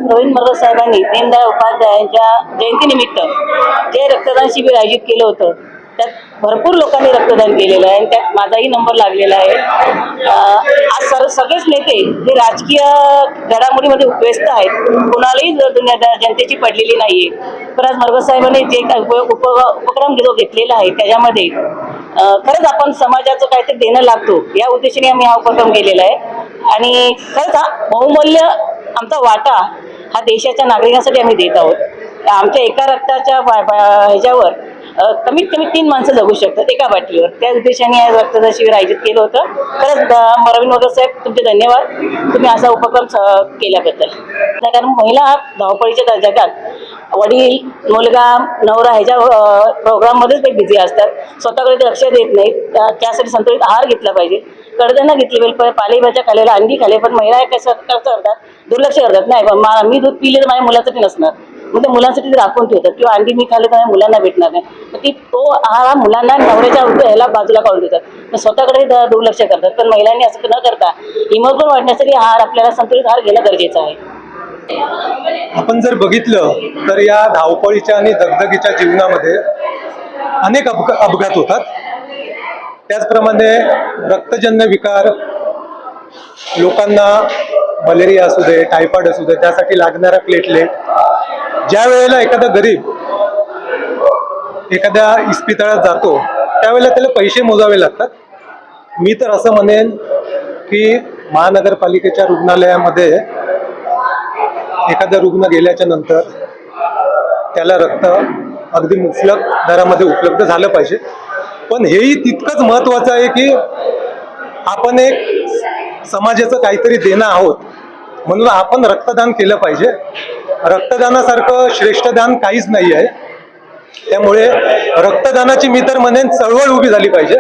प्रवीण मरगज साहेबांनी दीनदयाळ उपाध्याय यांच्या जयंतीनिमित्त जे रक्तदान शिबिर आयोजित केलं होतं त्यात भरपूर लोकांनी रक्तदान केलेलं आहे आणि त्यात माझाही नंबर लागलेला आहे। आज सगळेच नेते जे राजकीय घडामोडीमध्ये व्यस्त आहेत, कुणालाही जनतेची पडलेली नाहीये। पण आज मरगज साहेबांनी जे उपक्रम घेतलेला आहे त्याच्यामध्ये खरंच आपण समाजाचं काहीतरी देणं लागतो या उद्देशाने आम्ही हा उपक्रम केलेला आहे आणि खरंच हा बहुमूल्य आमचा वाटा हा देशाच्या नागरिकांसाठी आम्ही देत आहोत। आमच्या एका रक्ताच्या ह्याच्यावर कमीत कमी 3 माणसं जगू शकतात एका बाटलीवर। त्या उद्देशाने रक्तदान शिबिर आयोजित केलं होतं। खरंच प्रवीण मरगज साहेब तुमचे धन्यवाद, तुम्ही असा उपक्रम केल्याबद्दल। कारण महिला धावपळीच्या जगात वडील मुलगा नवरा ह्याच्या प्रोग्राममध्येच ते बिझी असतात, स्वतःकडे ते लक्ष देत नाहीत। त्यासाठी संतुलित आहार घेतला पाहिजे, कडधान्य घेतले पाहिजे, पालेभाज्या खाल्लेला, अंडी खाल्ले। पण महिला कसं करतात, दुर्लक्ष करतात। नाही मी दूध पिले तर माझ्या मुलासाठी नसणार, मग ते मुलांसाठी ते राखून ठेवतात किंवा अंडी मी खाल्ले तर मुलांना भेटणार नाही, मग तो आहार मुलांना नवऱ्याच्या ह्याला बाजूला काढून देतात, मग स्वतःकडे दुर्लक्ष करतात। पण महिलांनी असं न करता हिमोग्लोबिन वाढण्यासाठी आहार आपल्याला संतुलित आहार घेणं गरजेचं आहे। आपण जर बघितलं तर या धावपळीच्या आणि दगदगीच्या जीवनामध्ये अनेक अपघात होतात। त्याचप्रमाणे रक्तजन्य विकार, लोकांना मलेरिया असू दे, टायफॉइड असू दे, त्यासाठी लागणारा प्लेटलेट, ज्या वेळेला एखादा गरीब एखाद्या इस्पितळात जातो त्यावेळेला त्याला पैसे मोजावे लागतात। मी तर असं म्हणेन की महानगरपालिकेच्या रुग्णालयामध्ये एखादा रुग्ण गेल्याच्या नंतर त्याला रक्त अगदी मुबलक दरामध्ये उपलब्ध झालं पाहिजे। पण हेही तितकंच महत्त्वाचं आहे की आपण एक समाजाचं काहीतरी देणं आहोत, म्हणून आपण रक्तदान केलं पाहिजे। रक्तदानासारखं श्रेष्ठ दान काहीच नाही आहे। त्यामुळे रक्तदानाची मी तर म्हणेन चळवळ उभी झाली पाहिजे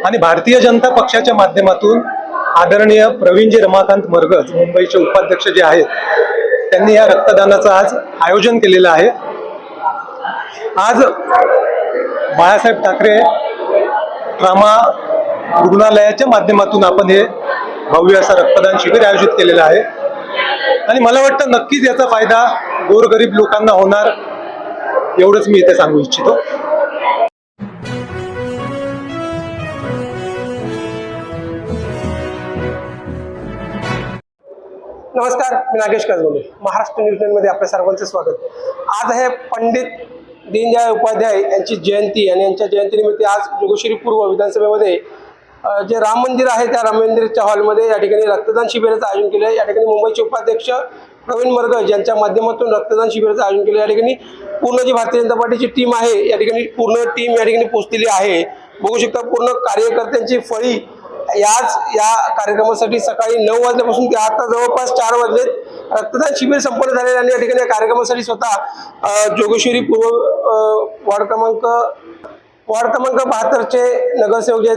आणि भारतीय जनता पक्षाच्या माध्यमातून आदरणीय प्रवीणजी रमाकांत मरगज मुंबईचे उपाध्यक्ष जे आहेत त्यांनी या रक्तदानाचं आज आयोजन केलेलं आहे। आज बाळासाहेब ठाकरे ट्रामा रुग्णालयाच्या माध्यमातून आपण हे भव्य असं रक्तदान शिबिर आयोजित केलेलं आहे आणि मला वाटतं नक्कीच याचा फायदा गोरगरीब लोकांना होणार, एवढंच मी इथे सांगू इच्छितो। नमस्कार, मी नागेश काजवले, महाराष्ट्र न्यूज मध्ये आपल्या सर्वांचं स्वागत। आज आहे पंडित दीनदयाळ उपाध्याय यांची जयंती आणि यांच्या जयंतीनिमित्त आज जोगेश्वरी पूर्व विधानसभेमध्ये जे राम मंदिर आहे त्या राम मंदिरच्या हॉलमध्ये या ठिकाणी रक्तदान शिबिराचं आयोजन केलं आहे। या ठिकाणी मुंबईचे उपाध्यक्ष प्रवीण मरगज यांच्या माध्यमातून रक्तदान शिबिराचं आयोजन केलं। या ठिकाणी पूर्ण जी भारतीय जनता पार्टीची टीम आहे, या ठिकाणी पूर्ण टीम या ठिकाणी पोहोचलेली आहे। बघू शकता पूर्ण कार्यकर्त्यांची फळी या कार्यक्रमासाठी सकाळी 9 वाजल्यापासून ते आता जवळपास 4 वाजलेत रक्तदान शिबिर संपन्न झालेले आणि या ठिकाणी या कार्यक्रमासाठी स्वतः जोगेश्वरी पूर्व वार्ड क्रमांक 72 नगरसेवक जे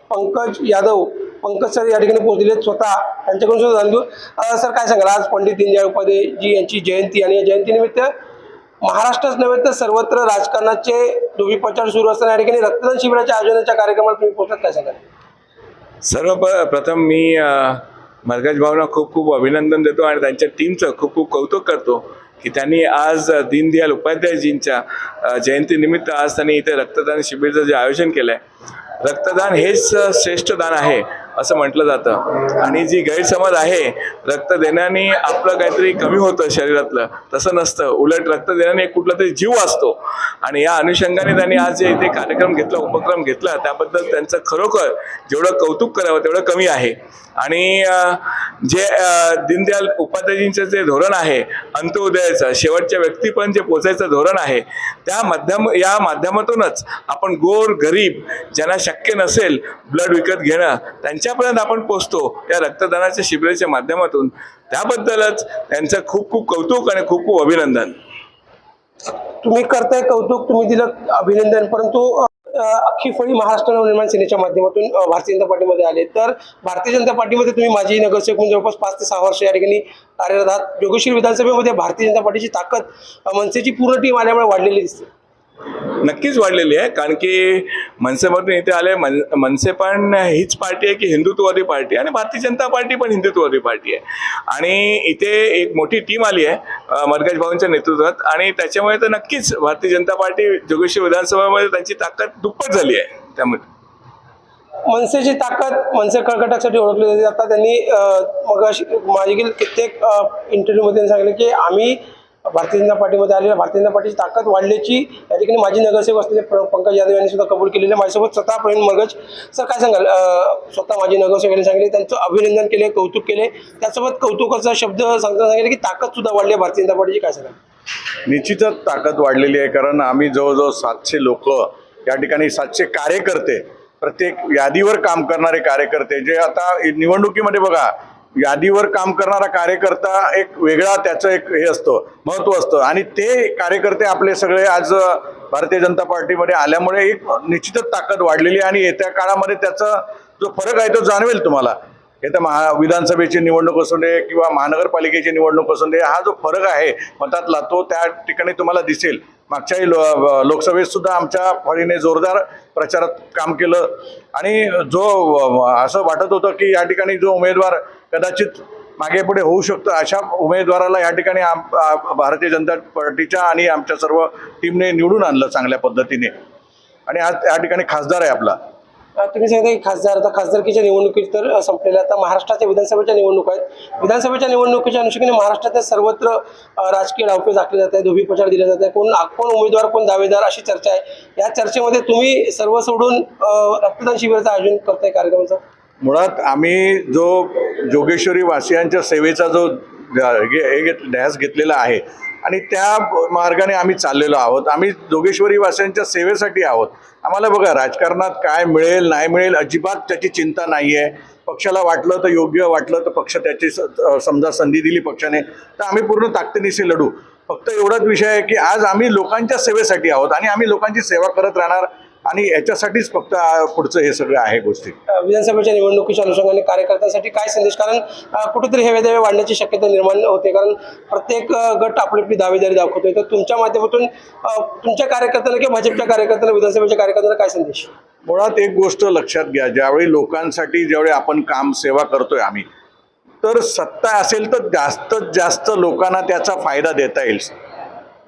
पंकज यादव सर या ठिकाणी पोहोचलेले स्वतः, त्यांच्याकडून सुद्धा जाणून घेऊ। सर काय सांगाल, आज पंडित दीनदयाळ उपाध्याय जी यांची जयंती आणि या जयंतीनिमित्त महाराष्ट्रच नव्हे तर सर्वत्र राजकारणाचे डोबी प्रचार सुरू असताना या ठिकाणी रक्तदान शिबिराच्या आयोजनाच्या कार्यक्रमाला तुम्ही पोहोचलात, काय सांगाल? सर्वप्रथम मी मरगज भाऊंना खूप खूप अभिनंदन देतो आणि त्यांच्या टीमचं खूप खूप कौतुक करतो की त्यांनी आज दीनदयाळ उपाध्यायजींच्या जयंतीनिमित्त आज त्यांनी इथे रक्तदान शिबिरचं जे आयोजन केलं आहे। रक्तदान हेच श्रेष्ठ दान आहे असं म्हटलं जातं आणि जी गैरसमज आहे रक्त देण्याने आपलं काहीतरी कमी होतं शरीरातलं, तसं नसतं। उलट रक्त देण्याने कुठला तरी जीव असतो आणि या अनुषंगाने त्यांनी आज जे इथे कार्यक्रम घेतला, उपक्रम घेतला, त्याबद्दल त्यांचं खरोखर जेवढं कौतुक करावं तेवढं कमी आहे। आणि जे दीनदयाळ उपाध्यायजींचं जे धोरण आहे अंत्योदयाचं, शेवटच्या व्यक्तीपर्यंत जे पोचायचं धोरण आहे, या माध्यमातूनच आपण गोर गरीब ज्यांना शक्य नसेल ब्लड विकत घेणं त्यांच्यापर्यंत आपण पोचतो या रक्तदानाच्या शिबिराच्या माध्यमातून। त्याबद्दलच त्यांचं खूप खूप कौतुक आणि खूप खूप अभिनंदन। तुम्ही करताय कौतुक, तुम्ही दिलं अभिनंदन, परंतु अख्खी फळी महाराष्ट्र नवनिर्माण सेनेच्या माध्यमातून भारतीय जनता पार्टीमध्ये आले, तर भारतीय जनता पार्टीमध्ये तुम्ही माजी नगरसेवक म्हणून जवळपास 5 ते 6 वर्ष या ठिकाणी कार्यरत आहात। जोगेश्वरी विधानसभेमध्ये भारतीय जनता पार्टीची ताकद मनसेची पूर्ण टीम आल्यामुळे वाढलेली दिसते। नक्कीच वाढलेली आहे, कारण की मनसेमधून इथे आले. मनसे पण हीच पार्टी आहे की हिंदुत्ववादी पार्टी, आणि भारतीय जनता पार्टी पण हिंदुत्ववादी पार्टी आहे. आणि इथे एक मोठी टीम आली आहे मरगज भाऊंच्या नेतृत्वात, आणि त्याच्यामुळे तर नक्कीच भारतीय जनता पार्टी जोगेश्वरी विधानसभेमध्ये त्यांची ताकद दुप्पट झाली आहे. त्यामुळे मनसेची ताकद मनसे कर्कटासाठी ओळखली जाते. आता त्यांनी मग मागील कित्येक इंटरव्ह्यूमध्ये सांगितलं की आम्ही भारतीय जनता पार्टीमध्ये आलेल्या भारतीय जनता पार्टीची ताकद वाढल्याची या ठिकाणी माजी नगरसेवक असलेले पंकज यादव यांनी सुद्धा कबूल केलेले. माझ्यासोबत स्वतः प्रवीण मरगज सर, काय सांगाल? स्वतः माजी नगरसेवक यांनी सांगितले, त्यांचं अभिनंदन केले, कौतुक केले, त्यासोबत कौतुकाचा शब्द सांगताना सांगितले की ताकद सुद्धा वाढली आहे भारतीय जनता पार्टीची. काय सांगाल? निश्चितच ताकद वाढलेली आहे, कारण आम्ही जवळजवळ 700 लोक या ठिकाणी, 700 कार्यकर्ते, प्रत्येक यादीवर काम करणारे कार्यकर्ते, जे आता निवडणुकीमध्ये बघा, यादीवर काम करणारा कार्यकर्ता एक वेगळा त्याचं एक हे असतं, महत्त्व असतं, आणि ते कार्यकर्ते आपले सगळे आज भारतीय जनता पार्टीमध्ये आल्यामुळे एक निश्चितच ताकद वाढलेली आहे. आणि येत्या काळामध्ये त्याचा जो फरक आहे तो जाणवेल तुम्हाला. येत्या विधानसभेची निवडणूक असू दे किंवा महानगरपालिकेची निवडणूक असू दे, हा जो फरक आहे मतातला तो त्या ठिकाणी तुम्हाला दिसेल. मागच्याही लोकसभेत सुद्धा आमच्या फळीने जोरदार प्रचारात काम केलं, आणि जो असं वाटत होतं की या ठिकाणी जो उमेदवार कदाचित मागे पुढे होऊ शकतो, अशा उमेदवाराला या ठिकाणी भारतीय जनता पार्टीच्या आणि आमच्या सर्व टीमने निवडून आणलं चांगल्या पद्धतीने, आणि आज या ठिकाणी खासदार आहे आपला. तुम्ही सांगता की खासदार, आता खासदारकीच्या निवडणुकीत तर संपलेल्या, आता महाराष्ट्राच्या विधानसभेच्या निवडणूक आहेत. विधानसभेच्या निवडणुकीच्या अनुषंगाने महाराष्ट्रात सर्वत्र राजकीय डावपेच आखले जात आहे, धोबी प्रचार दिले जात आहे, कोण उमेदवार कोण दावेदार अशी चर्चा आहे. या चर्चेमध्ये तुम्ही सर्व सोडून रक्तदान शिबिराचं आयोजन करताय कार्यक्रमाचं. मुळात आम्ही जो जोगेश्वरी वासियांच्या सेवेचा जो ध्यास घेतलेला आहे, आणि त्या मार्गाने आम्ही चाललेलो आहोत. आम्ही जोगेश्वरी वासियांच्या सेवेसाठी आहोत. आम्हाला बघा, राजकारणात काय मिळेल नाही मिळेल अजिबात त्याची चिंता नाही आहे. पक्षाला वाटलं तर, योग्य वाटलं तर पक्ष त्याची समजा संधी दिली पक्षाने तर आम्ही पूर्ण ताकदीनिशी लढू. फक्त एवढाच विषय आहे की आज आम्ही लोकांच्या सेवेसाठी आहोत, आणि आम्ही लोकांची सेवा करत राहणार, आणि याच्यासाठीच फक्त पुढचं हे सगळं आहे गोष्टी. विधानसभेच्या निवडणुकीच्या अनुषंगाने कार्यकर्त्यांसाठी काय संदेश? कारण कुठेतरी हे वेदावे वाढण्याची शक्यता निर्माण होते, कारण प्रत्येक गट आपली आपली दावेदारी दाखवतोय. तर तुमच्या माध्यमातून तुमच्या कार्यकर्त्यांना किंवा भाजपच्या कार्यकर्त्यांना, विधानसभेच्या कार्यकर्त्यांना काय संदेश? मुळात एक गोष्ट लक्षात घ्या, ज्यावेळी लोकांसाठी ज्यावेळी आपण काम सेवा करतोय आम्ही, तर सत्ता असेल तर जास्तीत जास्त लोकांना त्याचा फायदा देता येईल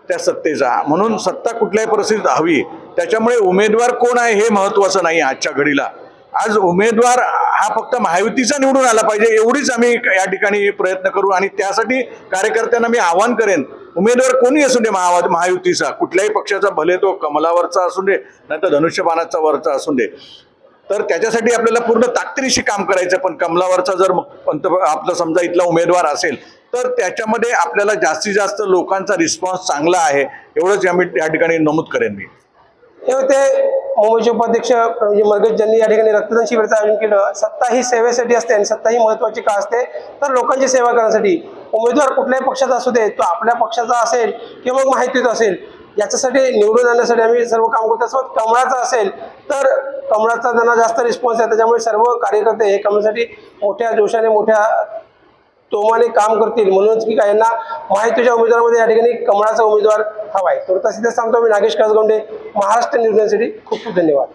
त्या सत्तेचा. म्हणून सत्ता कुठल्याही परिस्थितीत हवी. त्याच्यामुळे उमेदवार कोण आहे हे महत्त्वाचं नाही आजच्या घडीला. आज उमेदवार हा फक्त महायुतीचा निवडून आला पाहिजे, एवढीच आम्ही या ठिकाणी प्रयत्न करू. आणि त्यासाठी कार्यकर्त्यांना मी आवाहन करेन, उमेदवार कोणी असू दे महायुतीचा, कुठल्याही पक्षाचा, भले तो कमलावरचा असू दे नाही तर धनुष्यबाणाचा वरचा असू दे, तर त्याच्यासाठी आपल्याला पूर्ण ताकदीनिशी काम करायचं. पण कमलावरचा जर आपला समजा इथला उमेदवार असेल तर त्याच्यामध्ये आपल्याला जास्तीत जास्त लोकांचा रिस्पॉन्स चांगला आहे, एवढंच या ठिकाणी नमूद करेन मी. हे होते मुंबईचे उपाध्यक्ष प्रवीण मरगज, ज्यांनी या ठिकाणी रक्तदान शिबिराचं आयोजन केलं. सत्ता ही सेवेसाठी असते, आणि सत्ता ही महत्त्वाची का असते तर लोकांची सेवा करण्यासाठी. उमेदवार कुठल्याही पक्षाचा असू दे, तो आपल्या पक्षाचा असेल किंवा मग माहितीचा असेल, याच्यासाठी निवडून आणण्यासाठी आम्ही सर्व काम करतो. त्यासोबत कमळाचा असेल तर कमळाचा त्यांना जास्त रिस्पॉन्स आहे, त्याच्यामुळे सर्व कार्यकर्ते हे कमळासाठी मोठ्या जोशाने, मोठ्या तोमाने काम करतील. म्हणूनच की यांना माहितीच्या उमेदवारामध्ये या ठिकाणी कमळाचा उमेदवार हवा आहे. तर तसं सांगतो मी नागेश कासगोंडे, महाराष्ट्र न्यूज साठी खूप खूप धन्यवाद.